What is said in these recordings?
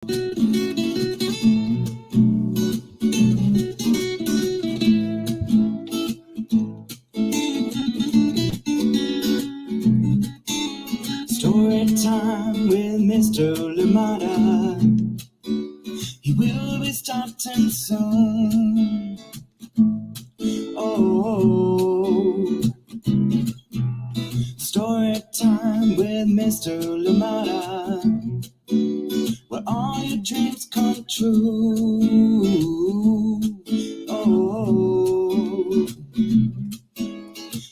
Story time with Mr. Lamada. He will be starting soon. Oh, story time with Mr. Lamada, where all your dreams come true. Oh,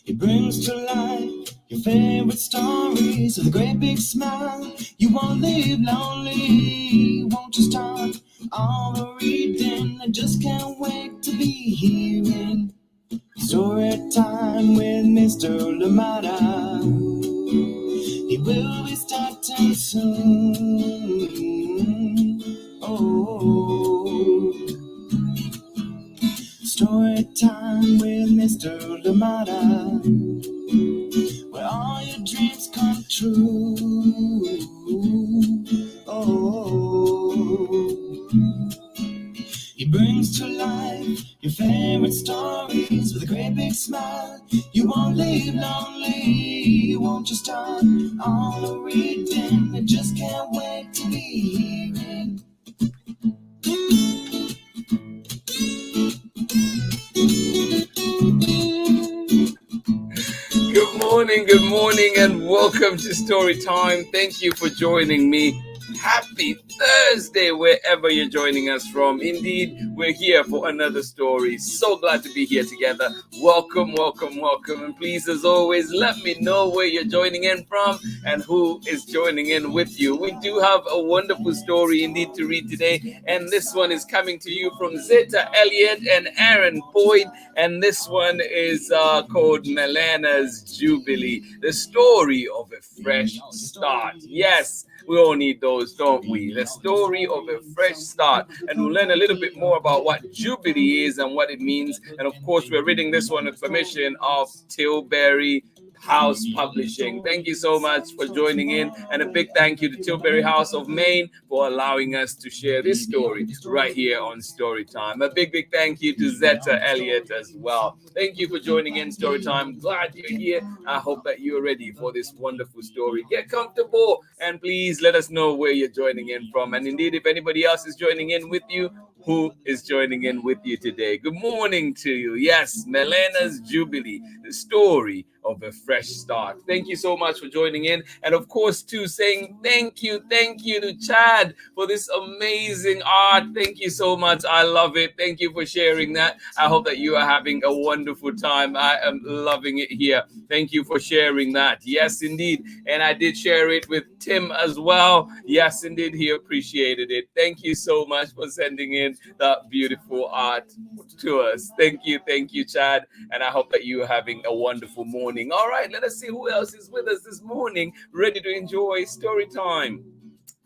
he brings to life your favorite stories with a great big smile. You won't live lonely, won't you start all the reading? I just can't wait to be hearing story time with Mr. Lamada. He will be starting soon. Oh, story time with Mr. Lamada, where all your dreams come true. Oh, he brings to life your favorite stories with a great big smile. You won't live lonely, won't you start all the reading? I just can't wait to be hearing. Good morning, and welcome to Story Time. Thank you for joining me. Happy Thursday, wherever you're joining us from. Indeed, we're here for another story. So glad to be here together. Welcome. And please, as always, let me know where you're joining in from and who is joining in with you. We do have a wonderful story indeed to read today, and this one is coming to you from Zetta, Elliott, and Aaron Boyd, and this one is called MELENA'S Jubilee, the story of a fresh start. Yes, we all need those, don't we? The story of a fresh start. And we'll learn a little bit more about what Jubilee is and what it means. And of course, we're reading this one with permission of TILBURY House Publishing. Thank you so much for joining in, and a big thank you to Tilbury House of Maine for allowing us to share this story right here on Storytime. A big thank you to Zetta, Elliott as well. Thank you for joining in Storytime. Glad you're here. I hope that you're ready for this wonderful story. Get comfortable and please let us know where you're joining in from. And indeed, if anybody else is joining in with you, who is joining in with you today? Good morning to you. Yes, MELENA'S Jubilee, the story of a fresh start. Thank you so much for joining in. And of course, too, saying thank you to Chad for this amazing art. Thank you so much. I love it. Thank you for sharing that. I hope that you are having a wonderful time. I am loving it here. Thank you for sharing that. Yes, indeed. And I did share it with Tim as well. Yes, indeed. He appreciated it. Thank you so much for sending in that beautiful art to us. Thank you, Chad. And I hope that you are having a wonderful morning. All right, let us see who else is with us this morning, ready to enjoy story time.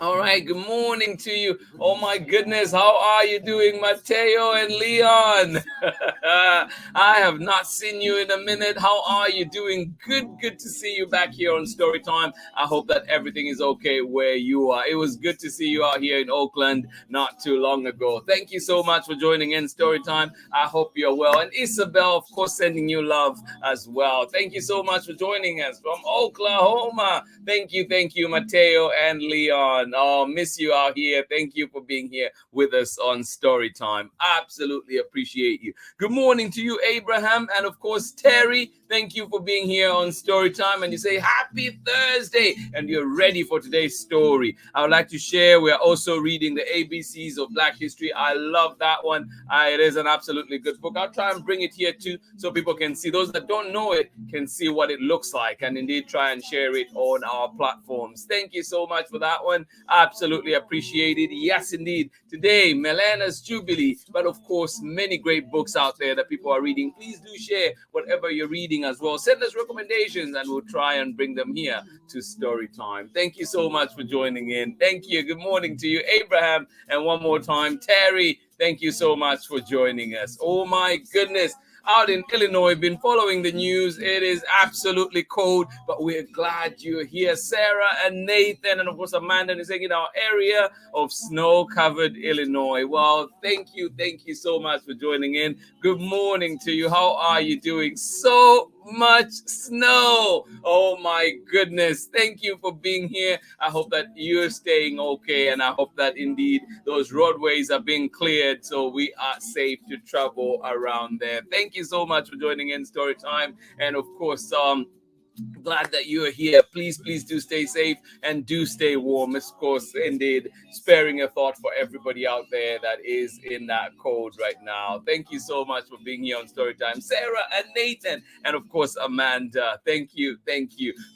All right, good morning to you. Oh my goodness, how are you doing, Mateo and Leon? I have not seen you in a minute. How are you doing? Good to see you back here on Storytime. I hope that everything is okay where you are. It was good to see you out here in Oakland not too long ago. Thank you so much for joining in Storytime. I hope you're well. And Isabel, of course, sending you love as well. Thank you so much for joining us from Oklahoma. Thank you, Mateo and Leon. Oh, miss you out here. Thank you for being here with us on Storytime. Absolutely appreciate you. Good morning to you, Abraham, and of course, Terry. Thank you for being here on Storytime. And you say, happy Thursday, and you're ready for today's story. I would like to share, we are also reading the ABCs of Black History. I love that one. It is an absolutely good book. I'll try and bring it here too, so people can see. Those that don't know it can see what it looks like, and indeed try and share it on our platforms. Thank you so much for that one. Absolutely appreciate it. Yes, indeed. Today, MELENA'S Jubilee, but of course, many great books out there that people are reading. Please do share whatever you're reading as well. Send us recommendations and we'll try and bring them here to Storytime. Thank you so much for joining in. Thank you. Good morning to you, Abraham. And one more time, Terry, thank you so much for joining us. Oh my goodness. out in Illinois. Been following the news. It is absolutely cold, but we're glad you're here. Sarah and Nathan, and of course Amanda is saying in our area of snow-covered Illinois. Well, thank you so much for joining in. Good morning to you. How are you doing? So much snow. Oh my goodness. Thank you for being here. I hope that you're staying okay, and I hope that indeed those roadways are being cleared so we are safe to travel around there. Thank you so much for joining in Story Time, and of course glad that you are here. Please do stay safe and do stay warm. Of course, indeed, sparing a thought for everybody out there that is in that cold right now. Thank you so much for being here on Storytime. Sarah and Nathan, and of course, Amanda. Thank you.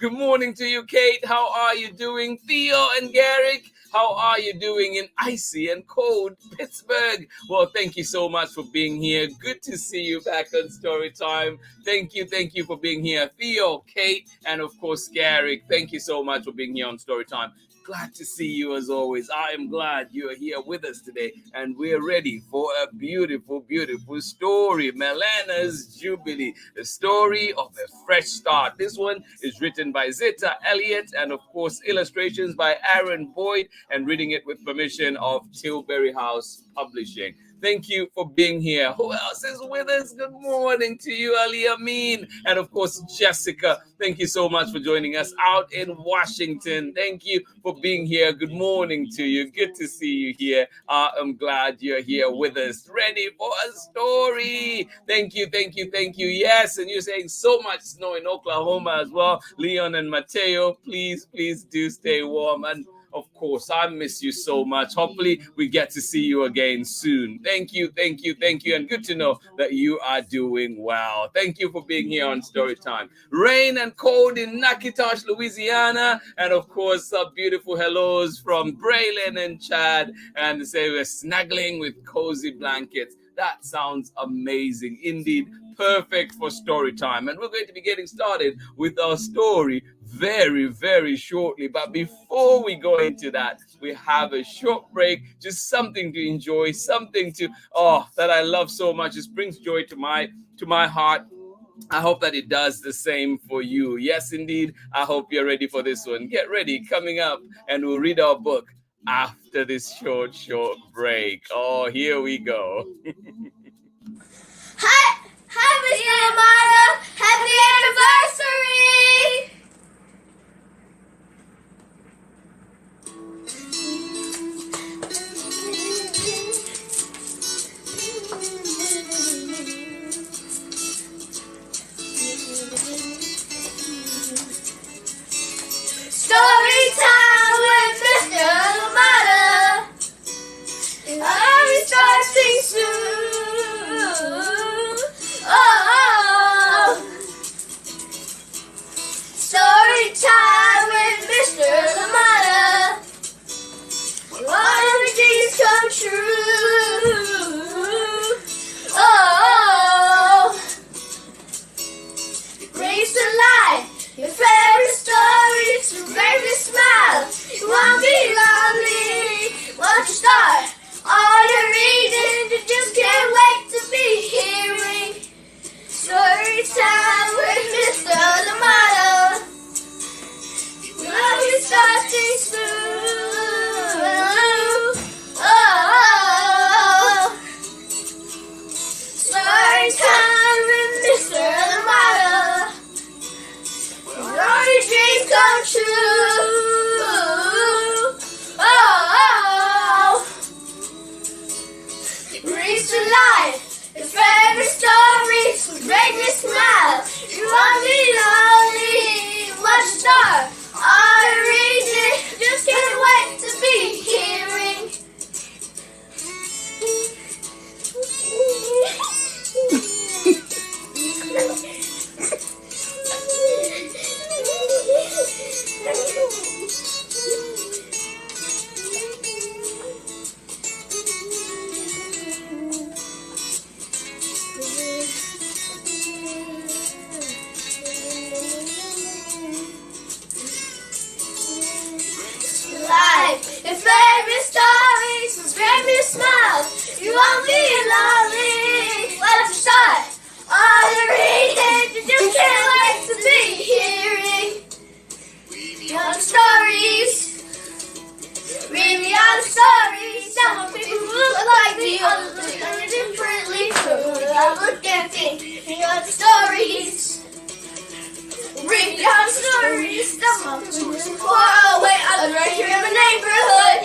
Good morning to you, Kate. How are you doing? Theo and Garrick, how are you doing in icy and cold Pittsburgh? Well, thank you so much for being here. Good to see you back on Storytime. Thank you for being here. Theo, Kate, and of course, Garrick, thank you so much for being here on Storytime. Glad to see you as always. I am glad you're here with us today, and we're ready for a beautiful story. MELENA'S Jubilee, the story of a fresh start. This one is written by Zetta, Elliott, and of course illustrations by Aaron Boyd, and reading it with permission of Tilbury House Publishing. Thank you for being here. Who else is with us? Good morning to you, Ali Amin. And of course, Jessica, thank you so much for joining us out in Washington. Thank you for being here. Good morning to you. Good to see you here. I'm glad you're here with us. Ready for a story. Thank you. Yes, and you're saying so much snow in Oklahoma as well. Leon and Mateo, please do stay warm. And of course, I miss you so much. Hopefully, we get to see you again soon. Thank you. And good to know that you are doing well. Thank you for being here on Storytime. Rain and cold in Natchitoches, Louisiana. And of course, beautiful hellos from Braylon and Chad. And they say we're snuggling with cozy blankets. That sounds amazing. Indeed, perfect for story time. And we're going to be getting started with our story very shortly. But before we go into that, we have a short break, just something to enjoy, something to, that I love so much. It brings joy to my heart. I hope that it does the same for you. Yes, indeed. I hope you're ready for this one. Get ready, coming up, and we'll read our book after this short break. Oh, here we go. Hi, Mr. Yamada. Happy anniversary! Story time with Mr. Yamada. We starting soon. Story time with Mr. Lamada. All the dreams come true. Brings to life your favorite stories to make me smile. You won't be lonely once you start. All your reading, you just can't wait to be hearing story time with Mr. Lamada. We'll be starting soon. Story time with Mr. Lamada. All your dreams come true. Brings to life your favorite stories will make me smile. You won't be lonely once you start. All your reading, just can't wait to be hearing. me on stories. Bring me on stories. Someone who's far away. I'm right here in my neighborhood.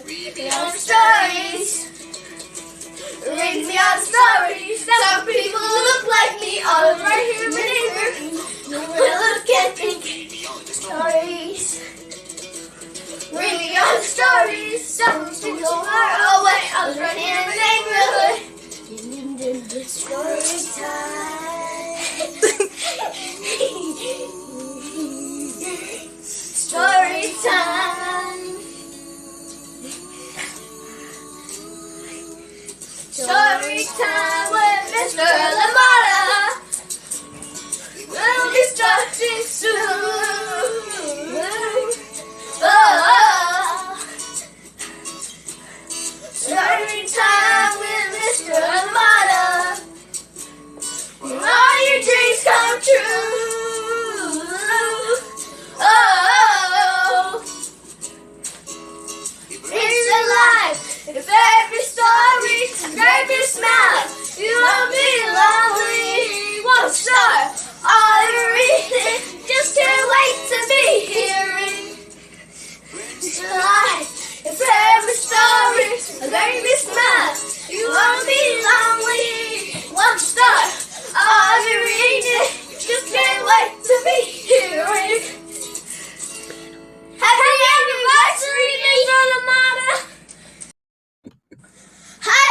Read me on stories. Read me on stories. Some people look like me. I'm right here in my neighborhood. Look at me. Stories. Read me on stories. Some people far away. I'm right here in my neighborhood. Story time. Story time. Story time with Mr. Lamada. We'll be starting soon. Oh. Story time with Mr. Lamada. All your dreams come true. Oh. It's alive. If every story, every smile, you won't be lonely. Won't start all your reading. Just can't wait to be hearing. It's alive. If every story, every smile, you won't be lonely. Won't start all your reading. Just can't wait to be hearing. Happy anniversary, Mr. Lamada. Hi.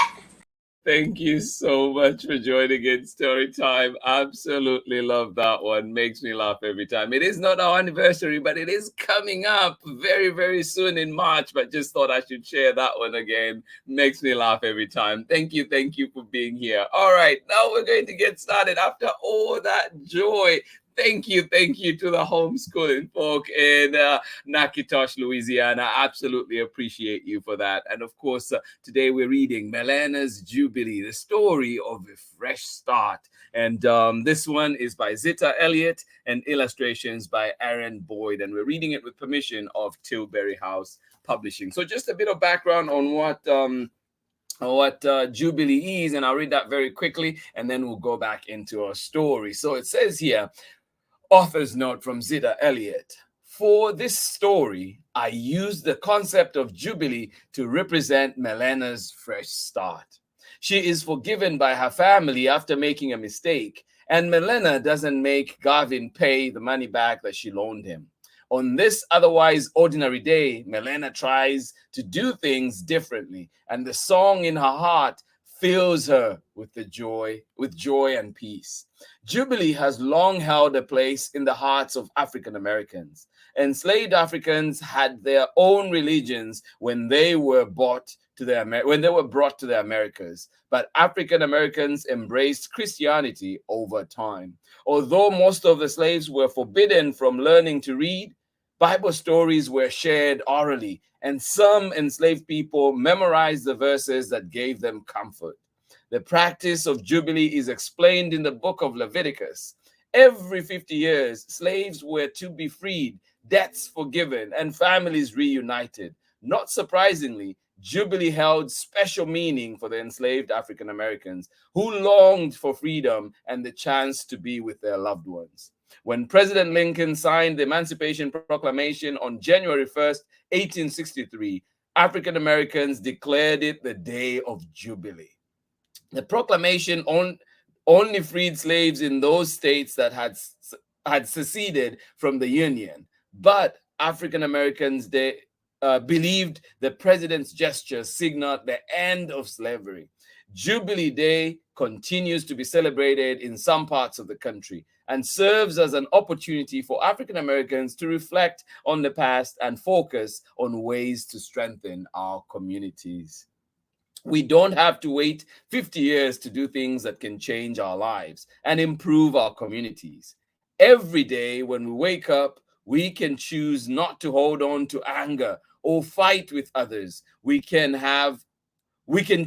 Thank you so much for joining in Story Time. Absolutely love that one. Makes me laugh every time. It is not our anniversary, but it is coming up very, very soon in March. But just thought I should share that one again. Makes me laugh every time. Thank you for being here. All right, now we're going to get started after all that joy. Thank you to the homeschooling folk in Natchitoches, Louisiana. Absolutely appreciate you for that. And of course, today we're reading MELENA'S Jubilee, the story of a fresh start. And this one is by Zetta, Elliott, and illustrations by Aaron Boyd. And we're reading it with permission of Tilbury House Publishing. So just a bit of background on what Jubilee is, and I'll read that very quickly, and then we'll go back into our story. So it says here, author's note from Zetta Elliott. For this story, I used the concept of Jubilee to represent MELENA'S fresh start. She is forgiven by her family after making a mistake, and MELENA doesn't make Garvin pay the money back that she loaned him. On this otherwise ordinary day, MELENA tries to do things differently, and the song in her heart fills her with joy and peace. Jubilee has long held a place in the hearts of African Americans. Enslaved Africans had their own religions when they were brought to the Americas, but African Americans embraced Christianity over time. Although most of the slaves were forbidden from learning to read, Bible stories were shared orally, and some enslaved people memorized the verses that gave them comfort. The practice of Jubilee is explained in the book of Leviticus. Every 50 years, slaves were to be freed, debts forgiven, and families reunited. Not surprisingly, Jubilee held special meaning for the enslaved African Americans who longed for freedom and the chance to be with their loved ones. When President Lincoln signed the Emancipation Proclamation on January 1st, 1863, African Americans declared it the Day of Jubilee. The proclamation only freed slaves in those states that had seceded from the Union, but African Americans believed the president's gesture signaled the end of slavery. Jubilee Day continues to be celebrated in some parts of the country and serves as an opportunity for African Americans to reflect on the past and focus on ways to strengthen our communities. We don't have to wait 50 years to do things that can change our lives and improve our communities. Every day when we wake up, we can choose not to hold on to anger or fight with others. We can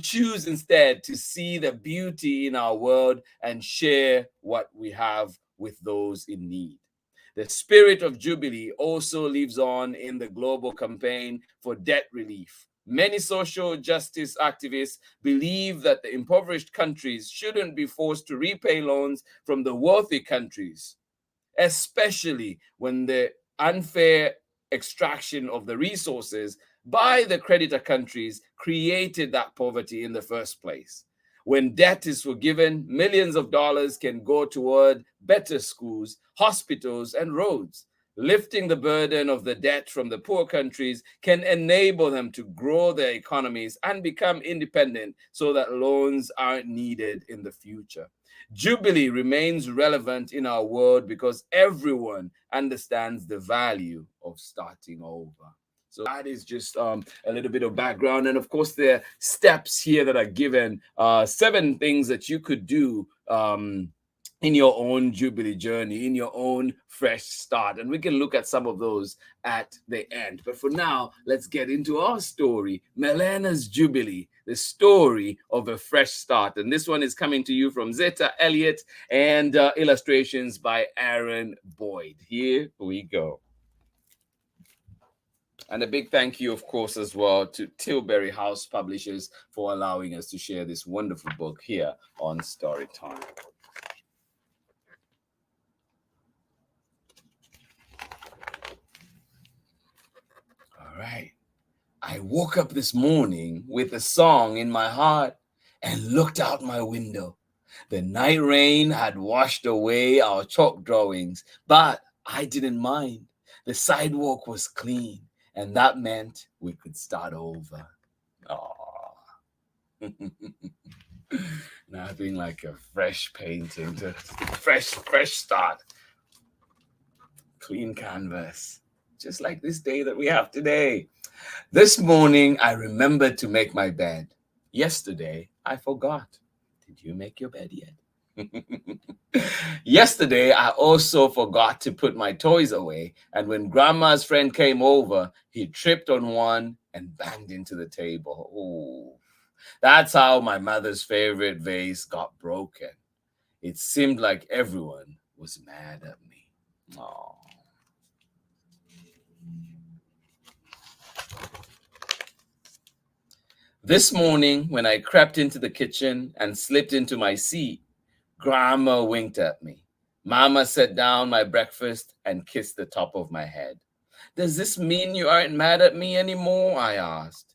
choose instead to see the beauty in our world and share what we have with those in need. The spirit of Jubilee also lives on in the global campaign for debt relief. Many social justice activists believe that the impoverished countries shouldn't be forced to repay loans from the wealthy countries, especially when the unfair extraction of the resources by the creditor countries created that poverty in the first place. When debt is forgiven, millions of dollars can go toward better schools, hospitals, and roads. Lifting the burden of the debt from the poor countries can enable them to grow their economies and become independent so that loans aren't needed in the future. Jubilee remains relevant in our world because everyone understands the value of starting over. So that is just a little bit of background. And of course, there are steps here that are given, 7 things that you could do in your own Jubilee journey, in your own fresh start. And we can look at some of those at the end. But for now, let's get into our story, MELENA'S Jubilee, the story of a fresh start. And this one is coming to you from Zetta, Elliott, and illustrations by Aaron Boyd. Here we go. And a big thank you, of course, as well to Tilbury House Publishers for allowing us to share this wonderful book here on Storytime. All right. I woke up this morning with a song in my heart and looked out my window. The night rain had washed away our chalk drawings, but I didn't mind. The sidewalk was clean, and that meant we could start over. Nothing like a fresh painting, to fresh start. Clean canvas, just like this day that we have today. This morning, I remembered to make my bed. Yesterday, I forgot. Did you make your bed yet? Yesterday, I also forgot to put my toys away, and when Grandma's friend came over, he tripped on one and banged into the table. Oh, that's how my mother's favorite vase got broken. It seemed like everyone was mad at me. Oh. This morning, when I crept into the kitchen and slipped into my seat, Grandma winked at me. Mama set down my breakfast and kissed the top of my head. Does this mean you aren't mad at me anymore? I asked.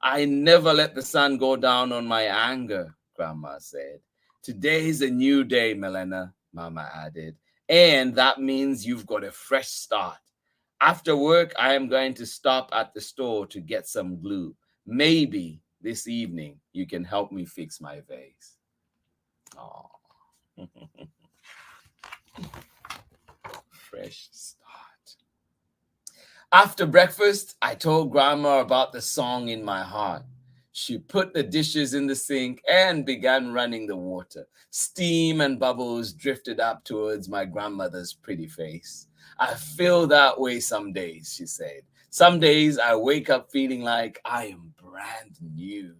I never let the sun go down on my anger, Grandma said. Today's a new day, Melena, Mama added, and that means you've got a fresh start. After work, I am going to stop at the store to get some glue. Maybe this evening you can help me fix my vase. Oh. Fresh start. After breakfast, I told Grandma about the song in my heart. She put the dishes in the sink and began running the water. Steam and bubbles drifted up towards my grandmother's pretty face. I feel that way some days, she said. Some days I wake up feeling like I am brand new.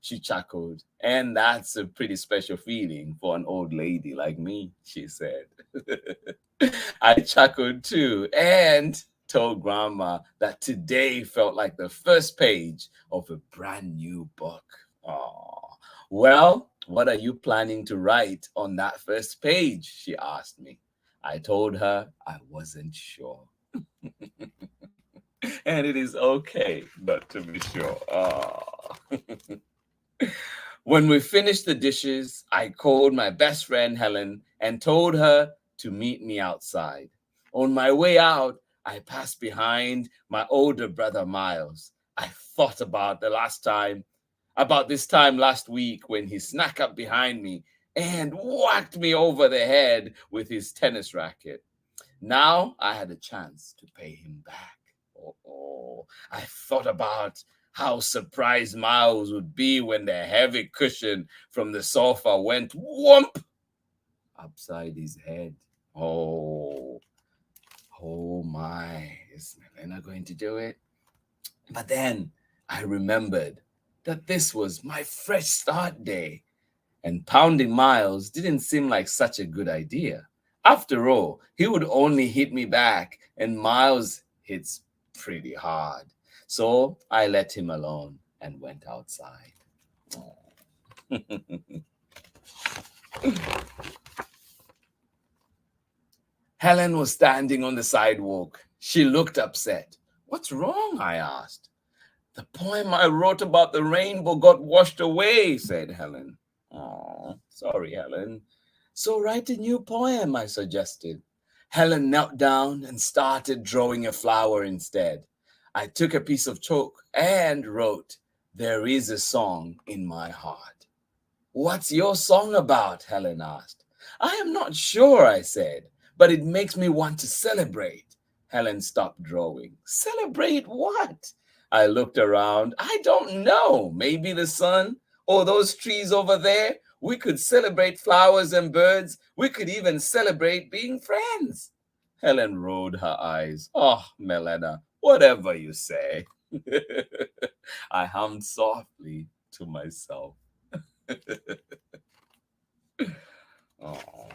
She chuckled, and that's a pretty special feeling for an old lady like me, she said. I chuckled too and told Grandma that today felt like the first page of a brand new book. Oh, well, what are you planning to write on that first page? She asked me. I told her I wasn't sure. And it is okay not to be sure. Oh. When we finished the dishes, I called my best friend Helen and told her to meet me outside. On my way out, I passed behind my older brother Miles. I thought about this time last week when he snuck up behind me and whacked me over the head with his tennis racket. Now I had a chance to pay him back. I thought about how surprised Miles would be when the heavy cushion from the sofa went whomp upside his head. Oh my, is Melena going to do it? But then I remembered that this was my fresh start day, and pounding Miles didn't seem like such a good idea. After all, he would only hit me back, and Miles hits pretty hard. So I let him alone. and went outside. Helen was standing on the sidewalk. She looked upset. "What's wrong?" I asked. "The poem I wrote about the rainbow got washed away," said Helen. "Oh, sorry, Helen. So write a new poem," I suggested. Helen knelt down and started drawing a flower instead. I took a piece of chalk and wrote, "There is a song in my heart." "What's your song about?" Helen asked. "I am not sure," I said, "but it makes me want to celebrate." Helen stopped drawing. "Celebrate what?" I looked around. "I don't know. Maybe the sun or those trees over there. We could celebrate flowers and birds. We could even celebrate being friends." Helen rolled her eyes. "Oh, Melena, whatever you say." I hummed softly to myself. Oh.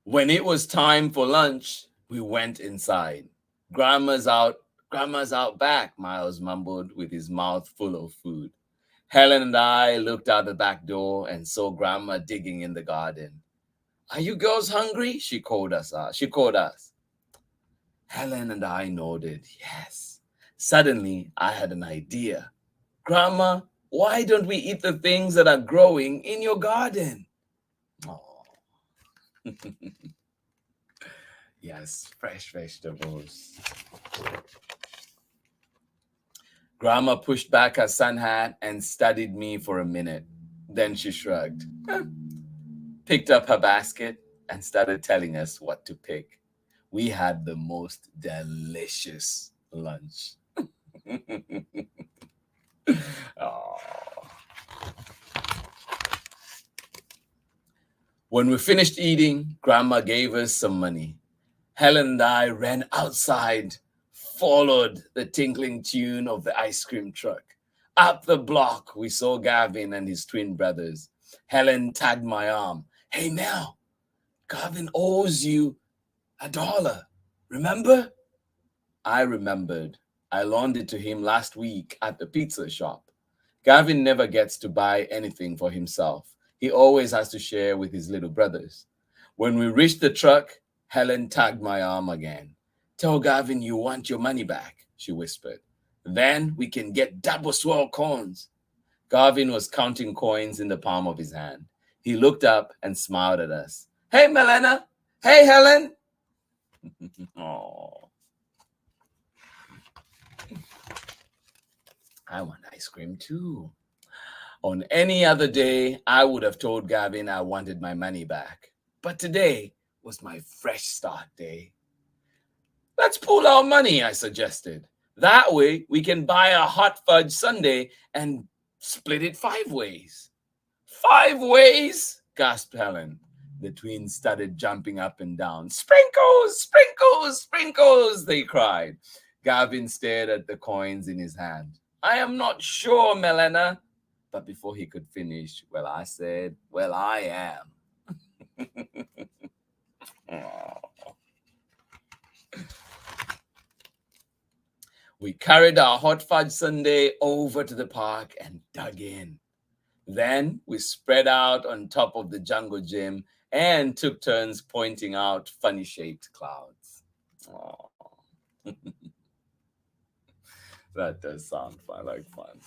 When it was time for lunch, we went inside. Grandma's out back," Miles mumbled with his mouth full of food. Helen and I looked out the back door and saw Grandma digging in the garden. "Are you girls hungry?" She called us. Helen and I nodded, yes. Suddenly, I had an idea. "Grandma, why don't we eat the things that are growing in your garden?" Oh. Yes, fresh vegetables. Grandma pushed back her sun hat and studied me for a minute. Then she shrugged, picked up her basket, and started telling us what to pick. We had the most delicious lunch. Oh. When we finished eating, Grandma gave us some money. Helen and I ran outside, followed the tinkling tune of the ice cream truck. Up the block, we saw Gavin and his twin brothers. Helen tagged my arm. "Hey, Mel, Gavin owes you $1. Remember?" I remembered. I loaned it to him last week at the pizza shop. Gavin never gets to buy anything for himself. He always has to share with his little brothers. When we reached the truck, Helen tugged my arm again. "Tell Gavin you want your money back," she whispered. "Then we can get double swirl coins." Gavin was counting coins in the palm of his hand. He looked up and smiled at us. "Hey, Melena. Hey, Helen." Oh. I want ice cream too. On any other day, I would have told Gavin I wanted my money back. But today was my fresh start day. "Let's pool our money," I suggested. "That way we can buy a hot fudge sundae and split it 5 ways. 5 ways? Gasped Helen. The twins started jumping up and down. "Sprinkles, sprinkles, sprinkles," they cried. Gavin stared at the coins in his hand. "I am not sure, Melena." But before he could finish, well, I said, "Well, I am." We carried our hot fudge sundae over to the park and dug in. Then we spread out on top of the jungle gym and took turns pointing out funny-shaped clouds. Oh. That does sound fun, like fun.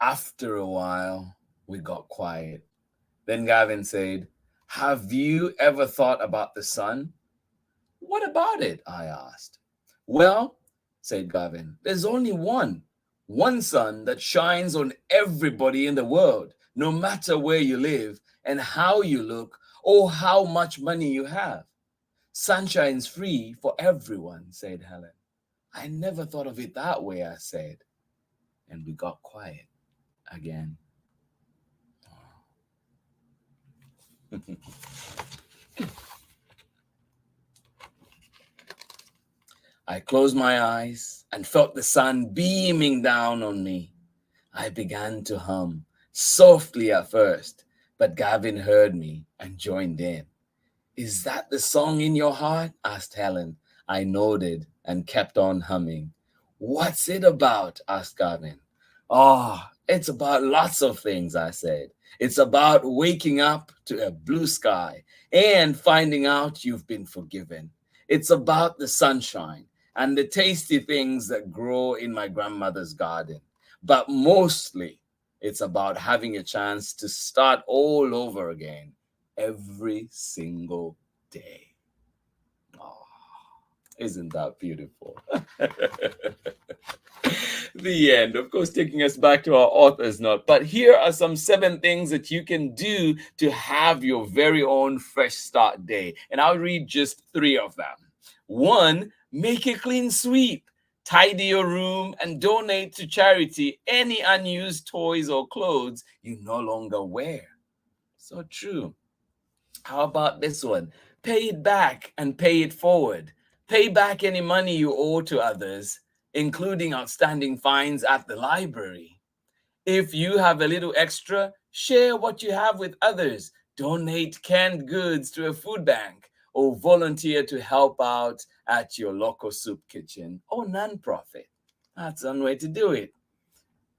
After a while, we got quiet. Then Gavin said, "Have you ever thought about the sun?" "What about it?" I asked. "Well," said Gavin, "there's only one sun that shines on everybody in the world, no matter where you live and how you look or how much money you have. Sunshine's free for everyone," said Helen. "I never thought of it that way," I said. And we got quiet again. I closed my eyes and felt the sun beaming down on me. I began to hum, softly at first, but Gavin heard me and joined in. Is that the song in your heart? Asked Helen. I nodded and kept on humming. What's it about? Asked Gavin. Oh, it's about lots of things, I said. It's about waking up to a blue sky and finding out you've been forgiven. It's about the sunshine and the tasty things that grow in my grandmother's garden. But mostly, it's about having a chance to start all over again every single day. Oh, isn't that beautiful? The end, of course, taking us back to our author's note. But here are some 7 things that you can do to have your very own fresh start day. And I'll read just 3 of them. 1, make a clean sweep. Tidy your room and donate to charity any unused toys or clothes you no longer wear. So true. How about this one? Pay it back and pay it forward. Pay back any money you owe to others, including outstanding fines at the library. If you have a little extra, share what you have with others. Donate canned goods to a food bank or volunteer to help out at your local soup kitchen or nonprofit. That's one way to do it.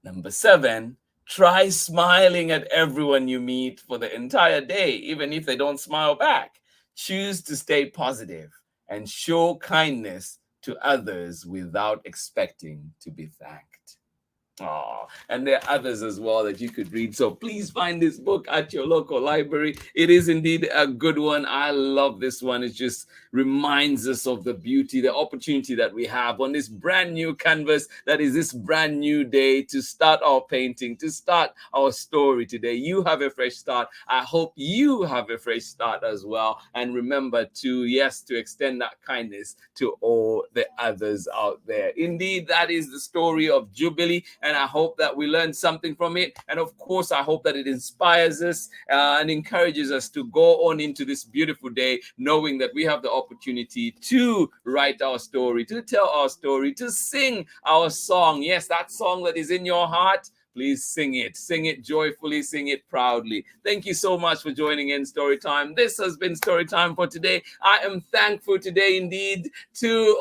Number 7, try smiling at everyone you meet for the entire day, even if they don't smile back. Choose to stay positive and show kindness to others without expecting to be thanked. Oh, and there are others as well that you could read. So please find this book at your local library. It is indeed a good one. I love this one. It just reminds us of the beauty, the opportunity that we have on this brand new canvas that is this brand new day to start our painting, to start our story today. You have a fresh start. I hope you have a fresh start as well. And remember to extend that kindness to all the others out there. Indeed, that is the story of Jubilee. And I hope that we learn something from it. And of course, I hope that it inspires us and encourages us to go on into this beautiful day, knowing that we have the opportunity to write our story, to tell our story, to sing our song. Yes, that song that is in your heart. Please sing it joyfully, sing it proudly. Thank you so much for joining in Storytime. This has been Storytime for today. I am thankful today indeed to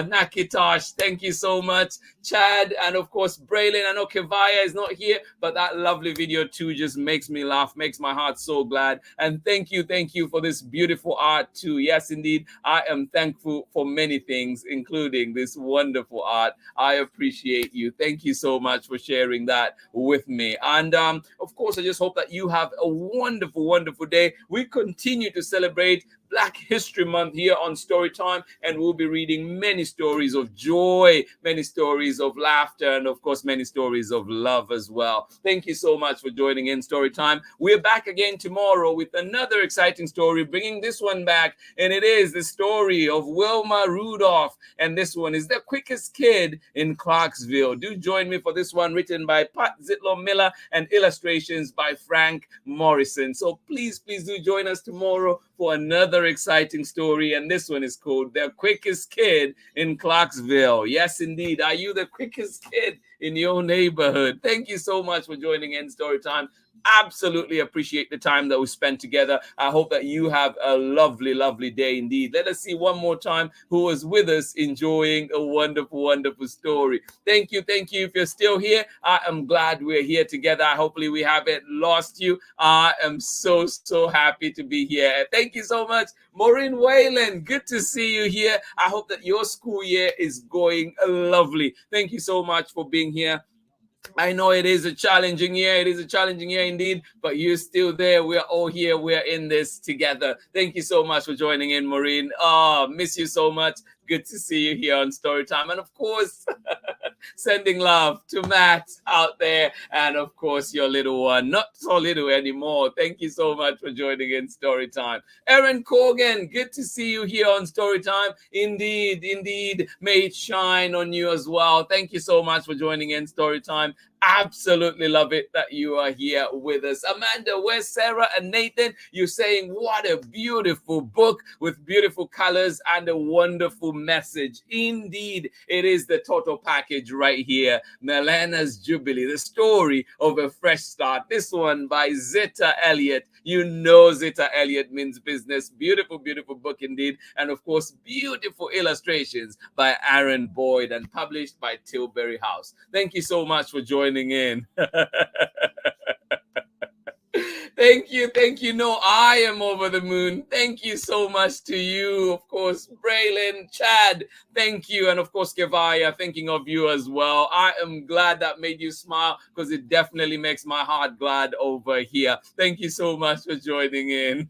Nakitosh. Thank you so much. Chad, and of course Braylon. I know Kevaya is not here, but that lovely video too just makes me laugh, makes my heart so glad. And thank you for this beautiful art too. Yes, indeed, I am thankful for many things, including this wonderful art. I appreciate you. Thank you so much for sharing that with me. And of course, I just hope that you have a wonderful, wonderful day. We continue to celebrate Black History Month here on Storytime, and we'll be reading many stories of joy, many stories of laughter, and of course, many stories of love as well. Thank you so much for joining in Storytime. We're back again tomorrow with another exciting story, bringing this one back, and it is the story of Wilma Rudolph, and this one is The Quickest Kid in Clarksville. Do join me for this one, written by Pat Zitlow Miller and illustrations by Frank Morrison. So please do join us tomorrow for another exciting story, and this one is called The Quickest Kid in Clarksville. Yes, indeed. Are you the quickest kid in your neighborhood? Thank you so much for joining in Storytime. Absolutely appreciate the time that we spent together. I hope that you have a lovely, lovely day indeed. Let us see one more time who was with us enjoying a wonderful, wonderful story. Thank you. If you're still here, I am glad we're here together. Hopefully we haven't lost you. I am so happy to be here. Thank you so much, Maureen Whalen. Good to see you here. I hope that your school year is going lovely. Thank you so much for being here. I know it is a challenging year. It is a challenging year indeed, but you're still there. We're all here. We're in this together. Thank you so much for joining in, Maureen. Miss you so much. Good to see you here on Storytime. And of course, sending love to Matt out there. And of course, your little one, not so little anymore. Thank you so much for joining in Storytime. Erin Corgan, good to see you here on Storytime. Indeed. May it shine on you as well. Thank you so much for joining in Storytime. Absolutely love it that you are here with us. Amanda, where's Sarah and Nathan? You're saying what a beautiful book with beautiful colors and a wonderful message. Indeed, it is the total package right here. MELENA'S Jubilee, the story of a fresh start. This one by Zetta, Elliott. You know Zetta Elliott means business. Beautiful, beautiful book indeed. And of course, beautiful illustrations by Aaron Boyd and published by TILBURY House. Thank you so much for joining in. Thank you. No, I am over the moon. Thank you so much to you. Of course, Braylon, Chad, thank you. And of course, Kevaya, thinking of you as well. I am glad that made you smile because it definitely makes my heart glad over here. Thank you so much for joining in.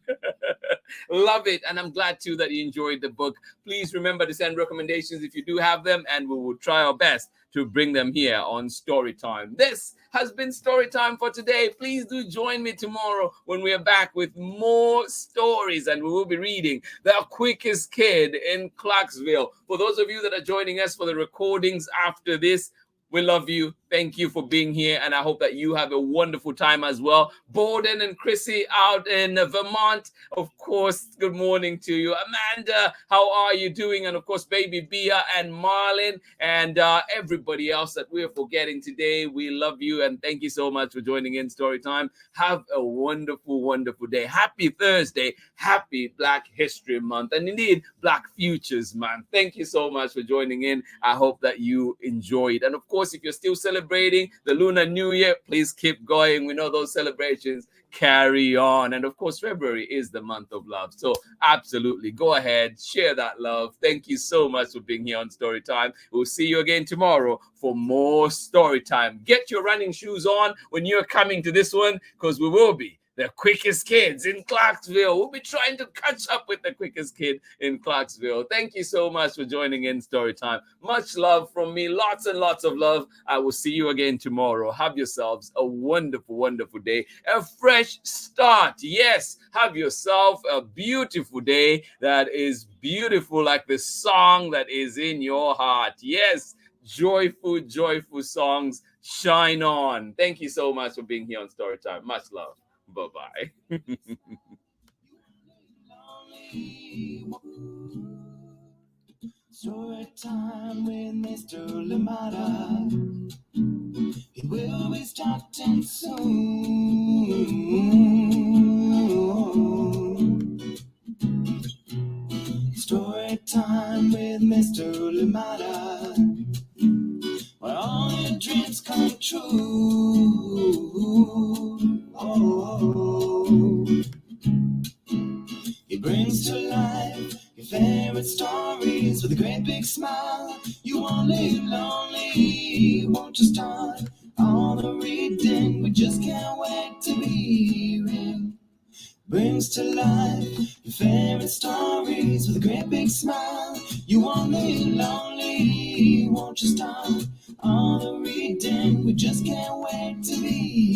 Love it. And I'm glad too that you enjoyed the book. Please remember to send recommendations if you do have them, and we will try our best to bring them here on Storytime. This has been Storytime for today. Please do join me tomorrow when we are back with more stories, and we will be reading The Quickest Kid in Clarksville. For those of you that are joining us for the recordings after this, we love you. Thank you for being here, and I hope that you have a wonderful time as well. Borden and Chrissy out in Vermont, of course, good morning to you. Amanda, how are you doing? And of course, baby Bia and Marlin and everybody else that we're forgetting today. We love you, and thank you so much for joining in Storytime. Have a wonderful, wonderful day. Happy Thursday. Happy Black History Month, and indeed, Black Futures Month. Thank you so much for joining in. I hope that you enjoyed. And of course, if you're still celebrating the Lunar New Year, please keep going. We know those celebrations carry on. And of course, February is the month of love. So absolutely go ahead, share that love. Thank you so much for being here on Storytime. We'll see you again tomorrow for more Storytime. Get your running shoes on when you're coming to this one, because we will be the quickest kids in Clarksville. We'll be trying to catch up with the quickest kid in Clarksville. Thank you so much for joining in Storytime. Much love from me. Lots and lots of love. I will see you again tomorrow. Have yourselves a wonderful, wonderful day. A fresh start. Yes, have yourself a beautiful day that is beautiful like the song that is in your heart. Yes, joyful, joyful songs. Shine on. Thank you so much for being here on Storytime. Much love. Bye-bye. Story time with Mr. Lamada. He will be starting soon. Story time with Mr. Lamada, where all your dreams come true. Oh, he brings to life your favorite stories with a great big smile. You won't live lonely, won't you start all the reading? We just can't wait to be real. Brings to life your favorite stories with a great big smile. You won't live lonely, won't you start all the reading? We just can't wait to be